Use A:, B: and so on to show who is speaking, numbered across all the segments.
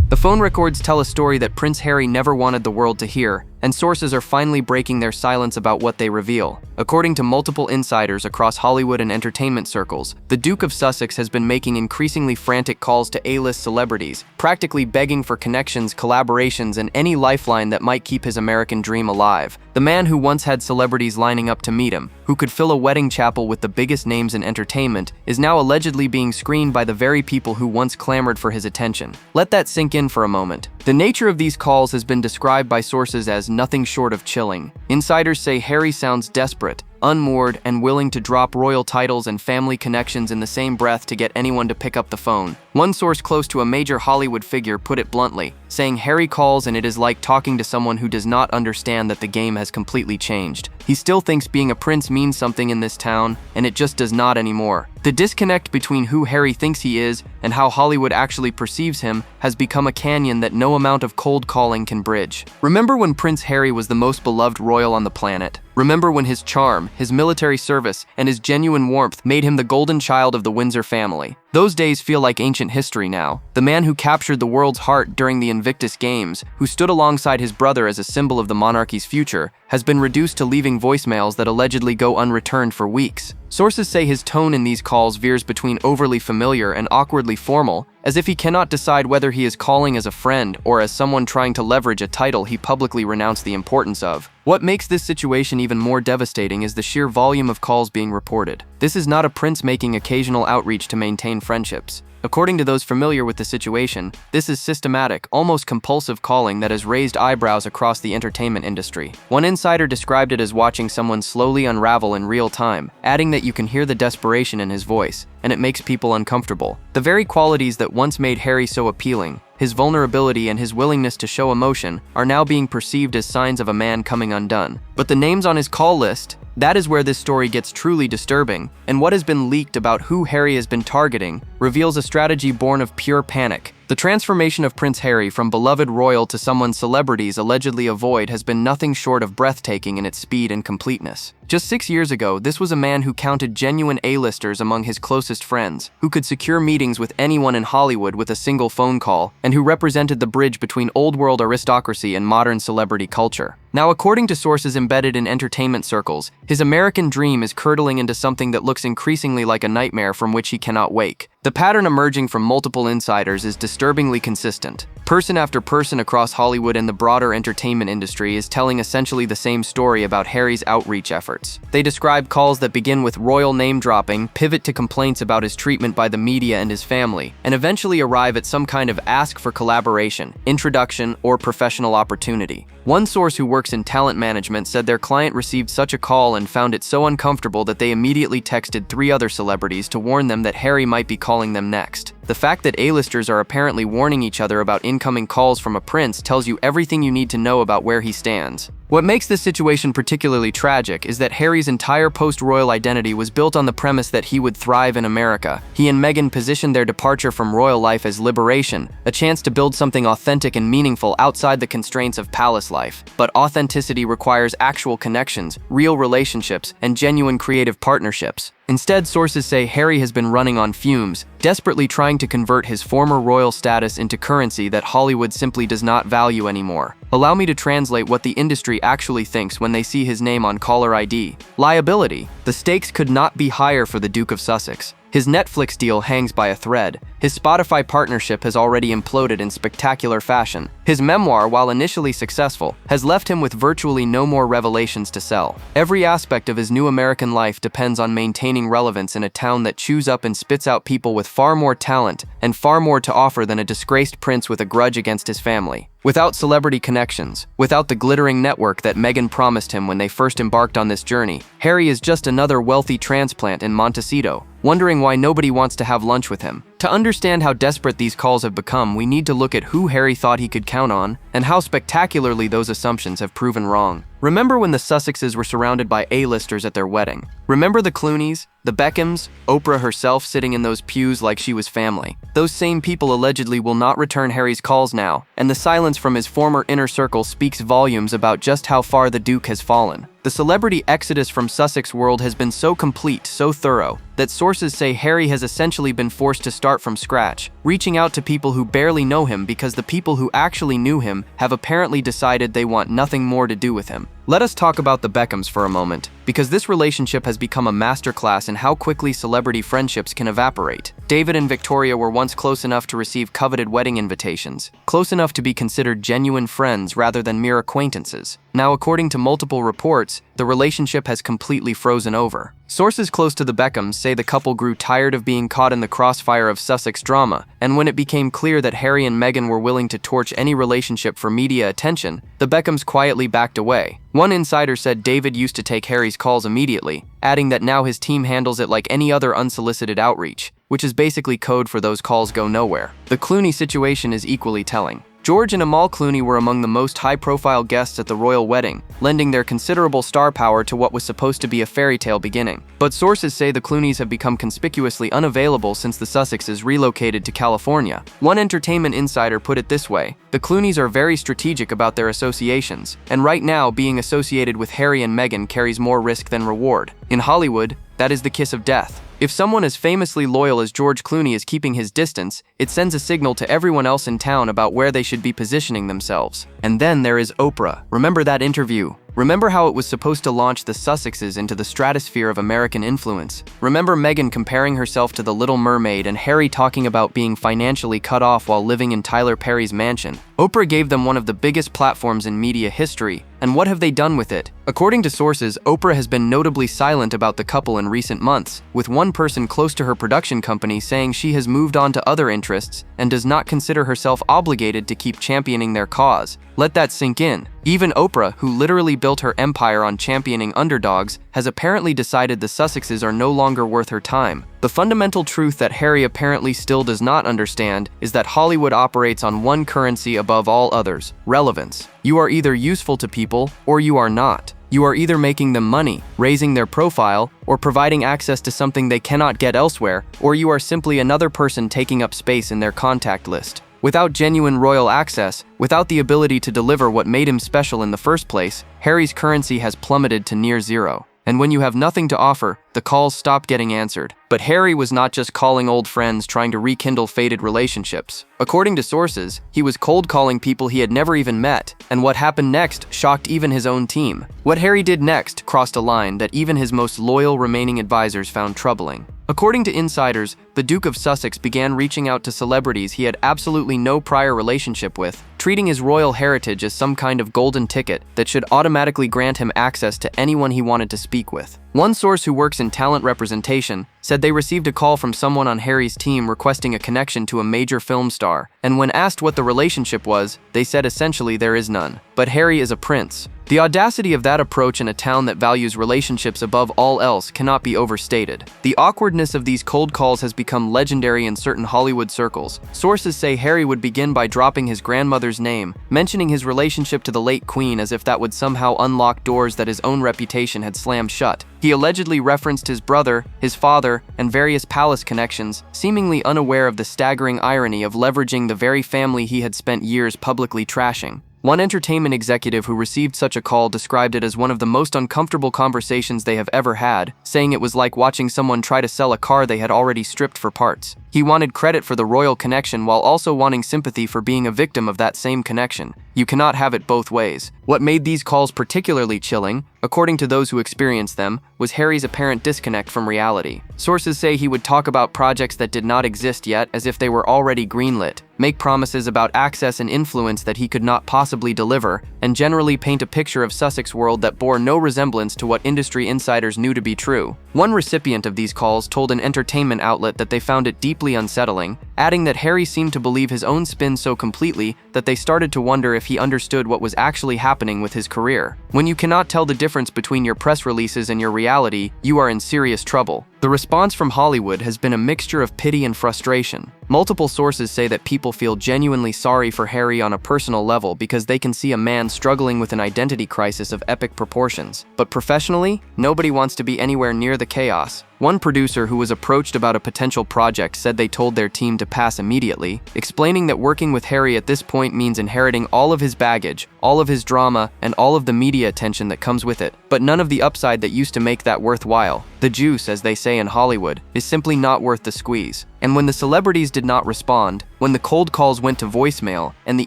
A: The phone records tell a story that Prince Harry never wanted the world to hear, and sources are finally breaking their silence about what they reveal. According to multiple insiders across Hollywood and entertainment circles, the Duke of Sussex has been making increasingly frantic calls to A-list celebrities, practically begging for connections, collaborations, and any lifeline that might keep his American dream alive. The man who once had celebrities lining up to meet him, who could fill a wedding chapel with the biggest names in entertainment, is now allegedly being screened by the very people who once clamored for his attention. Let that sink in for a moment. The nature of these calls has been described by sources as nothing short of chilling. Insiders say Harry sounds desperate, unmoored, and willing to drop royal titles and family connections in the same breath to get anyone to pick up the phone. One source close to a major Hollywood figure put it bluntly, saying Harry calls and it is like talking to someone who does not understand that the game has completely changed. He still thinks being a prince means something in this town, and it just does not anymore. The disconnect between who Harry thinks he is and how Hollywood actually perceives him has become a canyon that no amount of cold calling can bridge. Remember when Prince Harry was the most beloved royal on the planet? Remember when his charm, his military service, and his genuine warmth made him the golden child of the Windsor family? Those days feel like ancient history now. The man who captured the world's heart during the Invictus Games, who stood alongside his brother as a symbol of the monarchy's future, has been reduced to leaving voicemails that allegedly go unreturned for weeks. Sources say his tone in these calls veers between overly familiar and awkwardly formal, as if he cannot decide whether he is calling as a friend or as someone trying to leverage a title he publicly renounced the importance of. What makes this situation even more devastating is the sheer volume of calls being reported. This is not a prince making occasional outreach to maintain friendships. According to those familiar with the situation, this is systematic, almost compulsive calling that has raised eyebrows across the entertainment industry. One insider described it as watching someone slowly unravel in real time, adding that you can hear the desperation in his voice, and it makes people uncomfortable. The very qualities that once made Harry so appealing, his vulnerability and his willingness to show emotion, are now being perceived as signs of a man coming undone. But the names on his call list, that is where this story gets truly disturbing, and what has been leaked about who Harry has been targeting reveals a strategy born of pure panic. The transformation of Prince Harry from beloved royal to someone celebrities allegedly avoid has been nothing short of breathtaking in its speed and completeness. Just 6 years ago, this was a man who counted genuine A-listers among his closest friends, who could secure meetings with anyone in Hollywood with a single phone call, and who represented the bridge between old-world aristocracy and modern celebrity culture. Now, according to sources embedded in entertainment circles, his American dream is curdling into something that looks increasingly like a nightmare from which he cannot wake. The pattern emerging from multiple insiders is disturbingly consistent. Person after person across Hollywood and the broader entertainment industry is telling essentially the same story about Harry's outreach efforts. They describe calls that begin with royal name-dropping, pivot to complaints about his treatment by the media and his family, and eventually arrive at some kind of ask for collaboration, introduction, or professional opportunity. One source who works in talent management said their client received such a call and found it so uncomfortable that they immediately texted 3 other celebrities to warn them that Harry might be calling them next. The fact that A-listers are apparently warning each other about incoming calls from a prince tells you everything you need to know about where he stands. What makes this situation particularly tragic is that Harry's entire post-royal identity was built on the premise that he would thrive in America. He and Meghan positioned their departure from royal life as liberation, a chance to build something authentic and meaningful outside the constraints of palace life. But authenticity requires actual connections, real relationships, and genuine creative partnerships. Instead, sources say Harry has been running on fumes, desperately trying to convert his former royal status into currency that Hollywood simply does not value anymore. Allow me to translate what the industry actually thinks when they see his name on caller ID. Liability. The stakes could not be higher for the Duke of Sussex. His Netflix deal hangs by a thread. His Spotify partnership has already imploded in spectacular fashion. His memoir, while initially successful, has left him with virtually no more revelations to sell. Every aspect of his new American life depends on maintaining relevance in a town that chews up and spits out people with far more talent and far more to offer than a disgraced prince with a grudge against his family. Without celebrity connections, without the glittering network that Meghan promised him when they first embarked on this journey, Harry is just another wealthy transplant in Montecito, wondering why nobody wants to have lunch with him. To understand how desperate these calls have become, we need to look at who Harry thought he could count on and how spectacularly those assumptions have proven wrong. Remember when the Sussexes were surrounded by A-listers at their wedding? Remember the Clooneys, the Beckhams, Oprah herself sitting in those pews like she was family? Those same people allegedly will not return Harry's calls now, and the silence from his former inner circle speaks volumes about just how far the Duke has fallen. The celebrity exodus from Sussex world has been so complete, so thorough, that sources say Harry has essentially been forced to start from scratch, reaching out to people who barely know him because the people who actually knew him have apparently decided they want nothing more to do with him. Let us talk about the Beckhams for a moment, because this relationship has become a masterclass in how quickly celebrity friendships can evaporate. David and Victoria were once close enough to receive coveted wedding invitations, close enough to be considered genuine friends rather than mere acquaintances. Now, according to multiple reports, the relationship has completely frozen over. Sources close to the Beckhams say the couple grew tired of being caught in the crossfire of Sussex drama, and when it became clear that Harry and Meghan were willing to torch any relationship for media attention, the Beckhams quietly backed away. One insider said David used to take Harry's calls immediately, adding that now his team handles it like any other unsolicited outreach, which is basically code for those calls go nowhere. The Clooney situation is equally telling. George and Amal Clooney were among the most high-profile guests at the royal wedding, lending their considerable star power to what was supposed to be a fairy tale beginning. But sources say the Clooneys have become conspicuously unavailable since the Sussexes relocated to California. One entertainment insider put it this way: the Clooneys are very strategic about their associations, and right now being associated with Harry and Meghan carries more risk than reward. In Hollywood, that is the kiss of death. If someone as famously loyal as George Clooney is keeping his distance, it sends a signal to everyone else in town about where they should be positioning themselves. And then there is Oprah. Remember that interview? Remember how it was supposed to launch the Sussexes into the stratosphere of American influence? Remember Meghan comparing herself to the Little Mermaid and Harry talking about being financially cut off while living in Tyler Perry's mansion? Oprah gave them one of the biggest platforms in media history, and what have they done with it? According to sources, Oprah has been notably silent about the couple in recent months, with one person close to her production company saying she has moved on to other interests and does not consider herself obligated to keep championing their cause. Let that sink in. Even Oprah, who literally built her empire on championing underdogs, has apparently decided the Sussexes are no longer worth her time. The fundamental truth that Harry apparently still does not understand is that Hollywood operates on one currency above all others: relevance. You are either useful to people or you are not. You are either making them money, raising their profile, or providing access to something they cannot get elsewhere, or you are simply another person taking up space in their contact list. Without genuine royal access, without the ability to deliver what made him special in the first place, Harry's currency has plummeted to near zero. And when you have nothing to offer, the calls stop getting answered. But Harry was not just calling old friends trying to rekindle faded relationships. According to sources, he was cold calling people he had never even met, and what happened next shocked even his own team. What Harry did next crossed a line that even his most loyal remaining advisors found troubling. According to insiders, the Duke of Sussex began reaching out to celebrities he had absolutely no prior relationship with, treating his royal heritage as some kind of golden ticket that should automatically grant him access to anyone he wanted to speak with. One source who works in talent representation said they received a call from someone on Harry's team requesting a connection to a major film star, and when asked what the relationship was, they said essentially there is none. But Harry is a prince. The audacity of that approach in a town that values relationships above all else cannot be overstated. The awkwardness of these cold calls has become legendary in certain Hollywood circles. Sources say Harry would begin by dropping his grandmother's name, mentioning his relationship to the late Queen as if that would somehow unlock doors that his own reputation had slammed shut. He allegedly referenced his brother, his father, and various palace connections, seemingly unaware of the staggering irony of leveraging the very family he had spent years publicly trashing. One entertainment executive who received such a call described it as one of the most uncomfortable conversations they have ever had, saying it was like watching someone try to sell a car they had already stripped for parts. He wanted credit for the royal connection while also wanting sympathy for being a victim of that same connection. You cannot have it both ways. What made these calls particularly chilling, according to those who experienced them, was Harry's apparent disconnect from reality. Sources say he would talk about projects that did not exist yet as if they were already greenlit, make promises about access and influence that he could not possibly deliver, and generally paint a picture of Sussex world that bore no resemblance to what industry insiders knew to be true. One recipient of these calls told an entertainment outlet that they found it deeply unsettling, adding that Harry seemed to believe his own spin so completely that they started to wonder if he understood what was actually happening with his career. When you cannot tell the difference between your press releases and your reality, you are in serious trouble. The response from Hollywood has been a mixture of pity and frustration. Multiple sources say that people feel genuinely sorry for Harry on a personal level because they can see a man struggling with an identity crisis of epic proportions. But professionally, nobody wants to be anywhere near the chaos. One producer who was approached about a potential project said they told their team to pass immediately, explaining that working with Harry at this point means inheriting all of his baggage, all of his drama, and all of the media attention that comes with it, but none of the upside that used to make that worthwhile. The juice, as they say in Hollywood, is simply not worth the squeeze. And when the celebrities did not respond, when the cold calls went to voicemail, and the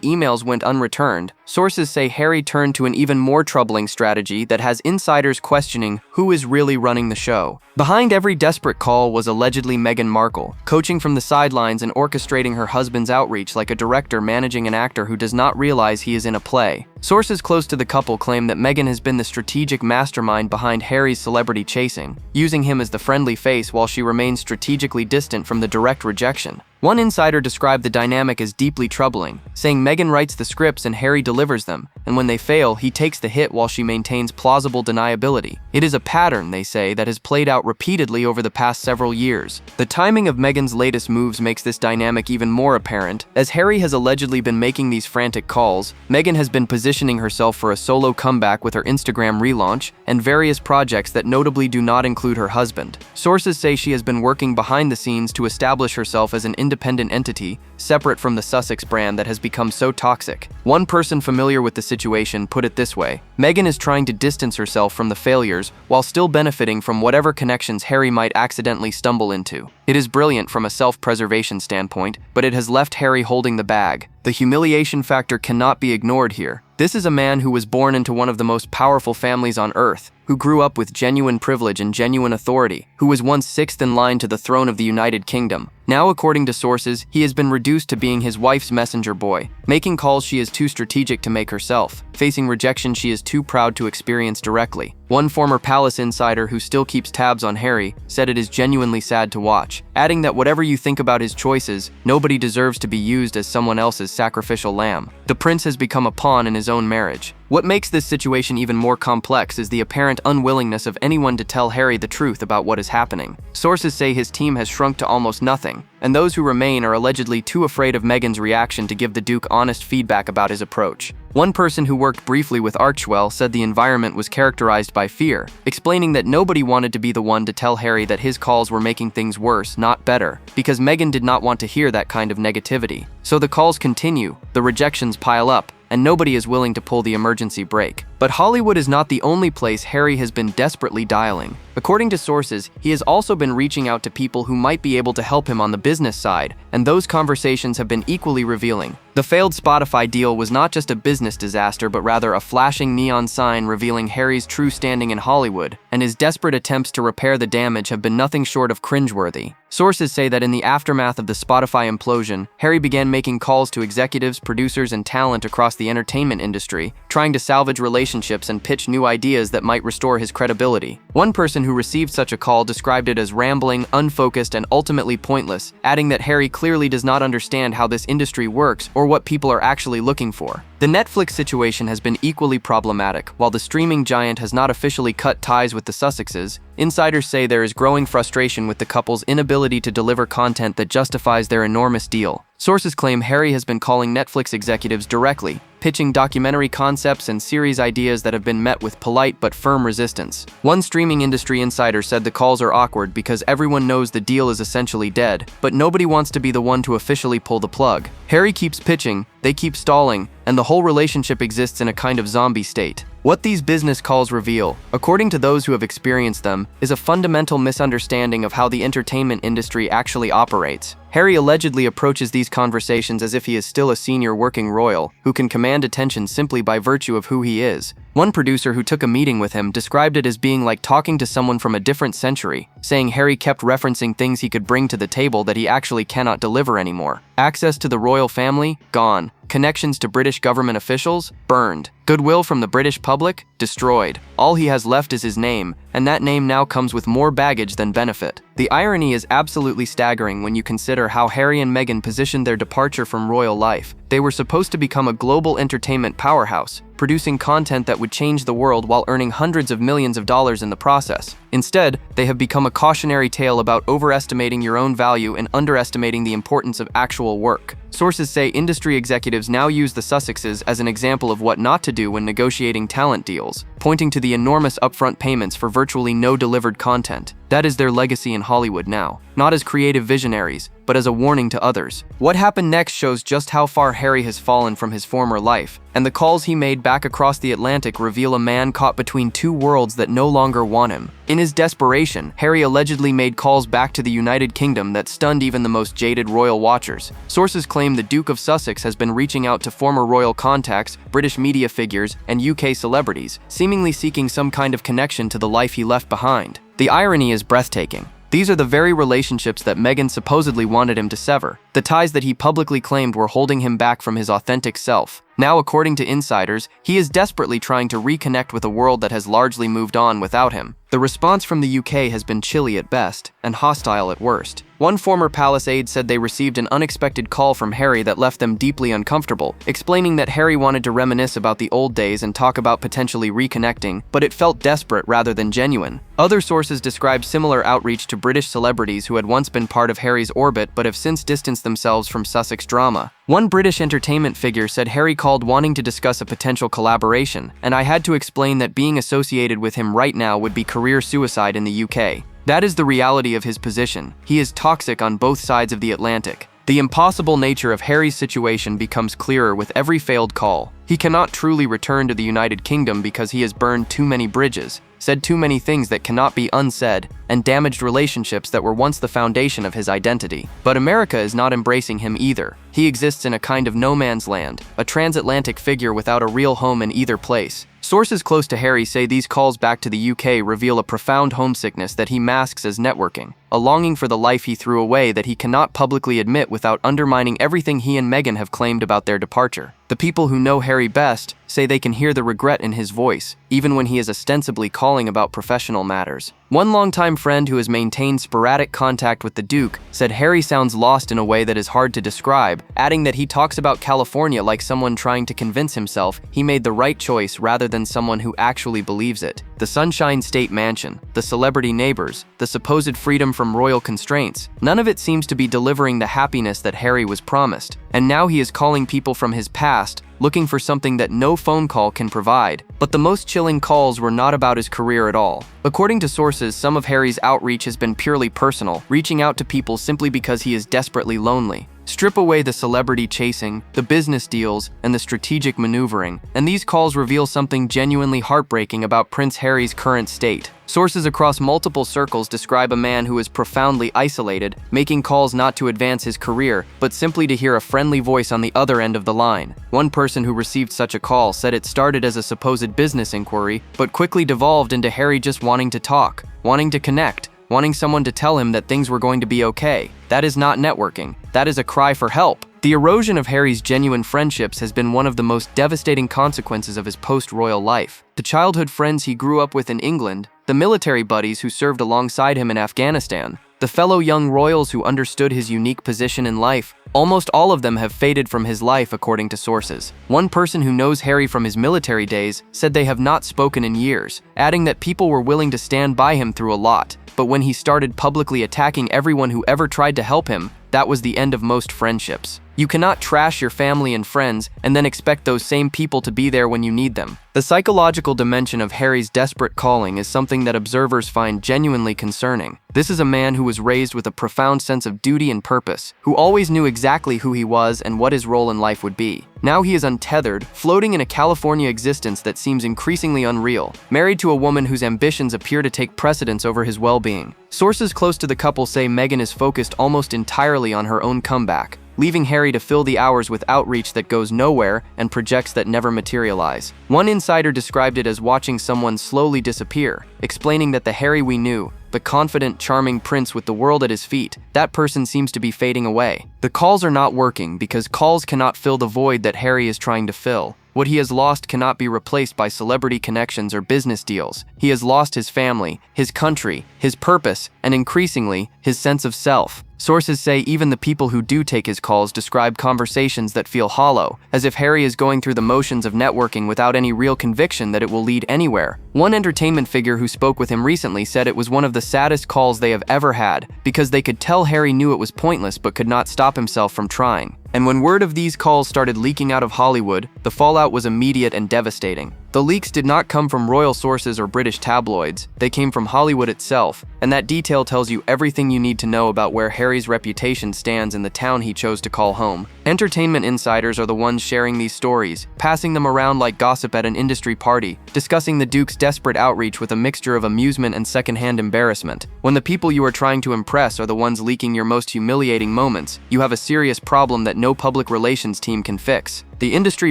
A: emails went unreturned, sources say Harry turned to an even more troubling strategy that has insiders questioning who is really running the show. Behind every desperate call was allegedly Meghan Markle, coaching from the sidelines and orchestrating her husband's outreach like a director managing an actor who does not realize he is in a play. Sources close to the couple claim that Meghan has been the strategic mastermind behind Harry's celebrity chasing, using him as the friendly face while she remains strategically distant from the direct rejection. One insider described the dynamic as deeply troubling, saying Meghan writes the scripts and Harry delivers them, and when they fail, he takes the hit while she maintains plausible deniability. It is a pattern, they say, that has played out repeatedly over the past several years. The timing of Meghan's latest moves makes this dynamic even more apparent. As Harry has allegedly been making these frantic calls, Meghan has been positioning herself for a solo comeback with her Instagram relaunch and various projects that notably do not include her husband. Sources say she has been working behind the scenes to establish herself as an independent entity, separate from the Sussex brand that has become so toxic. One person familiar with the situation put it this way: Meghan is trying to distance herself from the failures while still benefiting from whatever connections Harry might accidentally stumble into. It is brilliant from a self-preservation standpoint, but it has left Harry holding the bag. The humiliation factor cannot be ignored here. This is a man who was born into one of the most powerful families on earth, who grew up with genuine privilege and genuine authority, who was once sixth in line to the throne of the United Kingdom. Now, according to sources, he has been reduced to being his wife's messenger boy, making calls she is too strategic to make herself, facing rejection she is too proud to experience directly. One former palace insider who still keeps tabs on Harry said it is genuinely sad to watch, adding that whatever you think about his choices, nobody deserves to be used as someone else's sacrificial lamb. The prince has become a pawn in his own marriage. What makes this situation even more complex is the apparent unwillingness of anyone to tell Harry the truth about what is happening. Sources say his team has shrunk to almost nothing, and those who remain are allegedly too afraid of Meghan's reaction to give the Duke honest feedback about his approach. One person who worked briefly with Archwell said the environment was characterized by fear, explaining that nobody wanted to be the one to tell Harry that his calls were making things worse, not better, because Meghan did not want to hear that kind of negativity. So the calls continue, the rejections pile up, and nobody is willing to pull the emergency brake. But Hollywood is not the only place Harry has been desperately dialing. According to sources, he has also been reaching out to people who might be able to help him on the business side, and those conversations have been equally revealing. The failed Spotify deal was not just a business disaster, but rather a flashing neon sign revealing Harry's true standing in Hollywood, and his desperate attempts to repair the damage have been nothing short of cringeworthy. Sources say that in the aftermath of the Spotify implosion, Harry began making calls to executives, producers, and talent across the entertainment industry, trying to salvage relationships and pitch new ideas that might restore his credibility. One person who received such a call described it as rambling, unfocused, and ultimately pointless, adding that Harry clearly does not understand how this industry works or what people are actually looking for. The Netflix situation has been equally problematic. While the streaming giant has not officially cut ties with the Sussexes, insiders say there is growing frustration with the couple's inability to deliver content that justifies their enormous deal. Sources claim Harry has been calling Netflix executives directly, pitching documentary concepts and series ideas that have been met with polite but firm resistance. One streaming industry insider said the calls are awkward because everyone knows the deal is essentially dead, but nobody wants to be the one to officially pull the plug. Harry keeps pitching, they keep stalling, and the whole relationship exists in a kind of zombie state. What these business calls reveal, according to those who have experienced them, is a fundamental misunderstanding of how the entertainment industry actually operates. Harry allegedly approaches these conversations as if he is still a senior working royal, who can command attention simply by virtue of who he is. One producer who took a meeting with him described it as being like talking to someone from a different century, saying Harry kept referencing things he could bring to the table that he actually cannot deliver anymore. Access to the royal family? Gone. Connections to British government officials? Burned. Goodwill from the British public? Destroyed. All he has left is his name, and that name now comes with more baggage than benefit. The irony is absolutely staggering when you consider how Harry and Meghan positioned their departure from royal life. They were supposed to become a global entertainment powerhouse, producing content that would change the world while earning hundreds of millions of dollars in the process. Instead, they have become a cautionary tale about overestimating your own value and underestimating the importance of actual work. Sources say industry executives now use the Sussexes as an example of what not to do when negotiating talent deals, pointing to the enormous upfront payments for virtually no delivered content. That is their legacy in Hollywood now, not as creative visionaries, but as a warning to others. What happened next shows just how far Harry has fallen from his former life, and the calls he made back across the Atlantic reveal a man caught between two worlds that no longer want him. In his desperation, Harry allegedly made calls back to the United Kingdom that stunned even the most jaded royal watchers. Sources claim the Duke of Sussex has been reaching out to former royal contacts, British media figures, and UK celebrities, seemingly seeking some kind of connection to the life he left behind. The irony is breathtaking. These are the very relationships that Meghan supposedly wanted him to sever, the ties that he publicly claimed were holding him back from his authentic self. Now, according to insiders, he is desperately trying to reconnect with a world that has largely moved on without him. The response from the UK has been chilly at best and hostile at worst. One former palace aide said they received an unexpected call from Harry that left them deeply uncomfortable, explaining that Harry wanted to reminisce about the old days and talk about potentially reconnecting, but it felt desperate rather than genuine. Other sources described similar outreach to British celebrities who had once been part of Harry's orbit but have since distanced themselves from Sussex drama. One British entertainment figure said Harry called wanting to discuss a potential collaboration, and I had to explain that being associated with him right now would be career suicide in the UK. That is the reality of his position. He is toxic on both sides of the Atlantic. The impossible nature of Harry's situation becomes clearer with every failed call. He cannot truly return to the United Kingdom because he has burned too many bridges, said too many things that cannot be unsaid, and damaged relationships that were once the foundation of his identity. But America is not embracing him either. He exists in a kind of no man's land, a transatlantic figure without a real home in either place. Sources close to Harry say these calls back to the UK reveal a profound homesickness that he masks as networking, a longing for the life he threw away that he cannot publicly admit without undermining everything he and Meghan have claimed about their departure. The people who know Harry best say they can hear the regret in his voice, even when he is ostensibly calling about professional matters. One longtime friend who has maintained sporadic contact with the Duke said Harry sounds lost in a way that is hard to describe, adding that he talks about California like someone trying to convince himself he made the right choice rather than someone who actually believes it. The Sunshine State Mansion, the celebrity neighbors, the supposed freedom from royal constraints, none of it seems to be delivering the happiness that Harry was promised. And now he is calling people from his past, looking for something that no phone call can provide. But the most chilling calls were not about his career at all. According to sources, some of Harry's outreach has been purely personal, reaching out to people simply because he is desperately lonely. Strip away the celebrity chasing, the business deals, and the strategic maneuvering, and these calls reveal something genuinely heartbreaking about Prince Harry's current state. Sources across multiple circles describe a man who is profoundly isolated, making calls not to advance his career, but simply to hear a friendly voice on the other end of the line. One person who received such a call said it started as a supposed business inquiry, but quickly devolved into Harry just wanting to talk, wanting to connect, wanting someone to tell him that things were going to be okay. That is not networking. That is a cry for help. The erosion of Harry's genuine friendships has been one of the most devastating consequences of his post-royal life. The childhood friends he grew up with in England, the military buddies who served alongside him in Afghanistan, the fellow young royals who understood his unique position in life, almost all of them have faded from his life according to sources. One person who knows Harry from his military days said they have not spoken in years, adding that people were willing to stand by him through a lot. But when he started publicly attacking everyone who ever tried to help him, that was the end of most friendships. You cannot trash your family and friends and then expect those same people to be there when you need them. The psychological dimension of Harry's desperate calling is something that observers find genuinely concerning. This is a man who was raised with a profound sense of duty and purpose, who always knew exactly who he was and what his role in life would be. Now he is untethered, floating in a California existence that seems increasingly unreal, married to a woman whose ambitions appear to take precedence over his well-being. Sources close to the couple say Meghan is focused almost entirely on her own comeback, leaving Harry to fill the hours with outreach that goes nowhere and projects that never materialize. One insider described it as watching someone slowly disappear, explaining that the Harry we knew, the confident, charming prince with the world at his feet, that person seems to be fading away. The calls are not working because calls cannot fill the void that Harry is trying to fill. What he has lost cannot be replaced by celebrity connections or business deals. He has lost his family, his country, his purpose, and increasingly, his sense of self. Sources say even the people who do take his calls describe conversations that feel hollow, as if Harry is going through the motions of networking without any real conviction that it will lead anywhere. One entertainment figure who spoke with him recently said it was one of the saddest calls they have ever had, because they could tell Harry knew it was pointless but could not stop himself from trying. And when word of these calls started leaking out of Hollywood, the fallout was immediate and devastating. The leaks did not come from royal sources or British tabloids, they came from Hollywood itself, and that detail tells you everything you need to know about where Harry's reputation stands in the town he chose to call home. Entertainment insiders are the ones sharing these stories, passing them around like gossip at an industry party, discussing the Duke's desperate outreach with a mixture of amusement and secondhand embarrassment. When the people you are trying to impress are the ones leaking your most humiliating moments, you have a serious problem that no public relations team can fix. The industry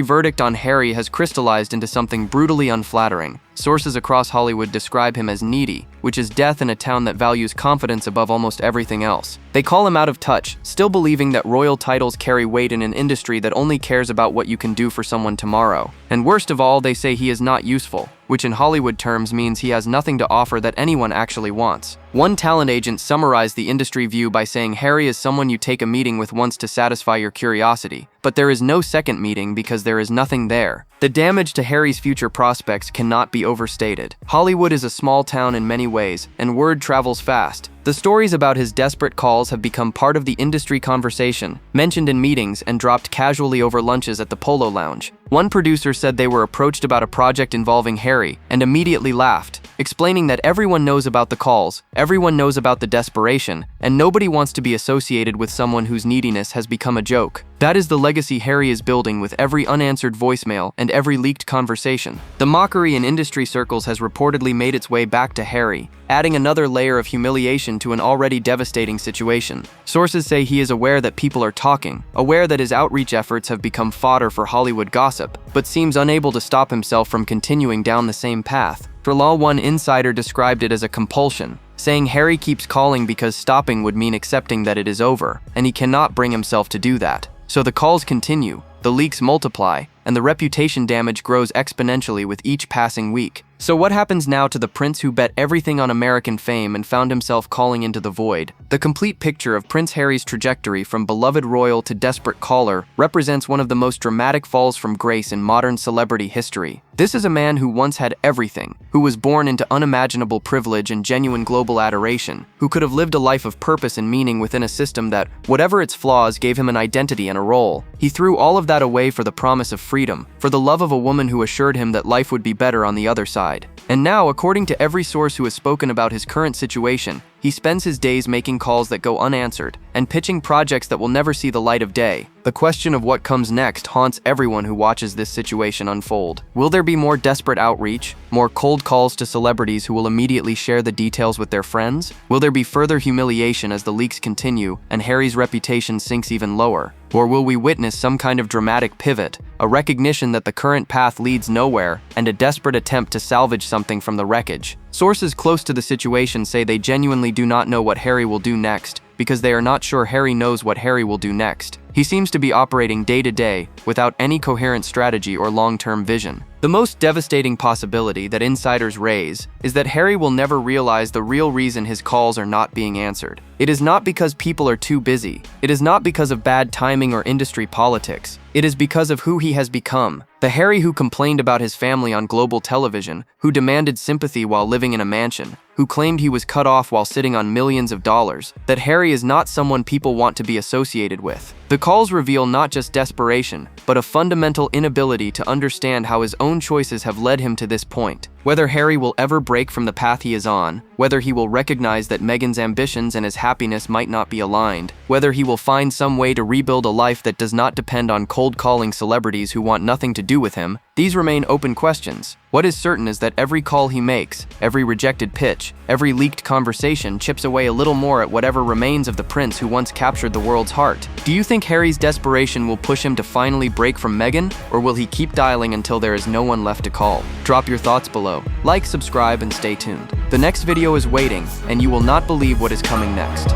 A: verdict on Harry has crystallized into something brutally unflattering. Sources across Hollywood describe him as needy, which is death in a town that values confidence above almost everything else. They call him out of touch, still believing that royal titles carry weight in an industry that only cares about what you can do for someone tomorrow. And worst of all, they say he is not useful, which in Hollywood terms means he has nothing to offer that anyone actually wants. One talent agent summarized the industry view by saying Harry is someone you take a meeting with once to satisfy your curiosity, but there is no second meeting because there is nothing there. The damage to Harry's future prospects cannot be overstated. Hollywood is a small town in many ways, and word travels fast. The stories about his desperate calls have become part of the industry conversation, mentioned in meetings and dropped casually over lunches at the Polo Lounge. One producer said they were approached about a project involving Harry and immediately laughed, explaining that everyone knows about the calls, everyone knows about the desperation, and nobody wants to be associated with someone whose neediness has become a joke. That is the legacy Harry is building with every unanswered voicemail and every leaked conversation. The mockery in industry circles has reportedly made its way back to Harry, adding another layer of humiliation to an already devastating situation. Sources say he is aware that people are talking, aware that his outreach efforts have become fodder for Hollywood gossip, but seems unable to stop himself from continuing down the same path. For law, one insider described it as a compulsion, saying Harry keeps calling because stopping would mean accepting that it is over, and he cannot bring himself to do that. So the calls continue, the leaks multiply, and the reputation damage grows exponentially with each passing week. So what happens now to the prince who bet everything on American fame and found himself calling into the void? The complete picture of Prince Harry's trajectory from beloved royal to desperate caller represents one of the most dramatic falls from grace in modern celebrity history. This is a man who once had everything, who was born into unimaginable privilege and genuine global adoration, who could have lived a life of purpose and meaning within a system that, whatever its flaws, gave him an identity and a role. He threw all of that away for the promise of freedom, for the love of a woman who assured him that life would be better on the other side. And now, according to every source who has spoken about his current situation, he spends his days making calls that go unanswered and pitching projects that will never see the light of day. The question of what comes next haunts everyone who watches this situation unfold. Will there be more desperate outreach, more cold calls to celebrities who will immediately share the details with their friends? Will there be further humiliation as the leaks continue and Harry's reputation sinks even lower? Or will we witness some kind of dramatic pivot, a recognition that the current path leads nowhere, and a desperate attempt to salvage something from the wreckage? Sources close to the situation say they genuinely do not know what Harry will do next, because they are not sure Harry knows what Harry will do next. He seems to be operating day to day, without any coherent strategy or long-term vision. The most devastating possibility that insiders raise is that Harry will never realize the real reason his calls are not being answered. It is not because people are too busy. It is not because of bad timing or industry politics. It is because of who he has become. The Harry who complained about his family on global television, who demanded sympathy while living in a mansion, who claimed he was cut off while sitting on millions of dollars. That Harry is not someone people want to be associated with. The calls reveal not just desperation, but a fundamental inability to understand how his own choices have led him to this point. Whether Harry will ever break from the path he is on, whether he will recognize that Meghan's ambitions and his happiness might not be aligned, whether he will find some way to rebuild a life that does not depend on cold calling celebrities who want nothing to do with him, these remain open questions. What is certain is that every call he makes, every rejected pitch, every leaked conversation chips away a little more at whatever remains of the prince who once captured the world's heart. Do you think Harry's desperation will push him to finally break from Meghan, or will he keep dialing until there is no one left to call? Drop your thoughts below. Like, subscribe, and stay tuned. The next video is waiting, and you will not believe what is coming next.